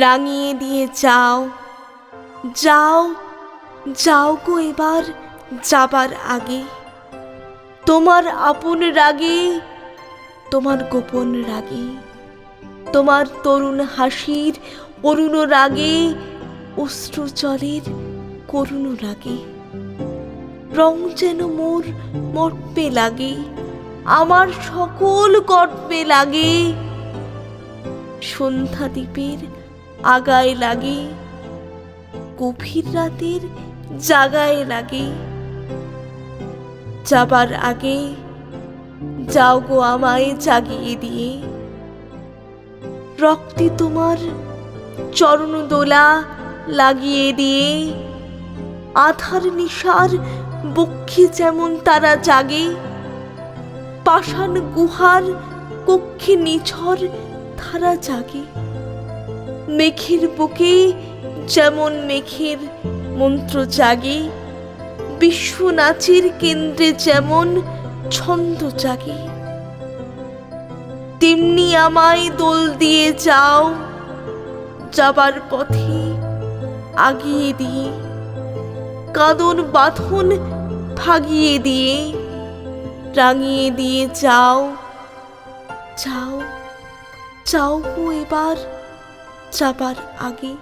রাঙিয়ে দিয়ে যাও, যাও, যাও গো এবার যাবার আগে। তোমার আপন রাগে, তোমার গোপন রাগে, তোমার তরুণ হাসির অরুণ রাগে, অশ্রু জলের করুণ রাগে। রং যেন মোর মর্পে লাগে, আমার সকল গর্বে লাগে। সন্ধ্যা দ্বীপের আগায় লাগে, গভীর রাতের জাগায় লাগে। যাবার আগে যাও গো আমায় জাগিয়ে দিয়ে। রক্তে তোমার চরণ দোলা লাগিয়ে দিয়ে, আধার নিশার বক্ষে যেমন তারা জাগে, পাষাণ গুহার কক্ষে নিঝর ধারা জাগে। মেঘের বুকে যেমন মেঘের মন্ত্র জাগে, বিশ্ব নাচের কেন্দ্রে যেমন ছন্দ জাগে। তেমনি আমায় দোল দিয়ে যাও, যাবার পথে আগিয়ে দিয়ে, কাঁদন বাঁধন ভাগিয়ে দিয়ে, রাঙিয়ে দিয়ে যাও, যাও, যাও গো এবার যাবার আগে।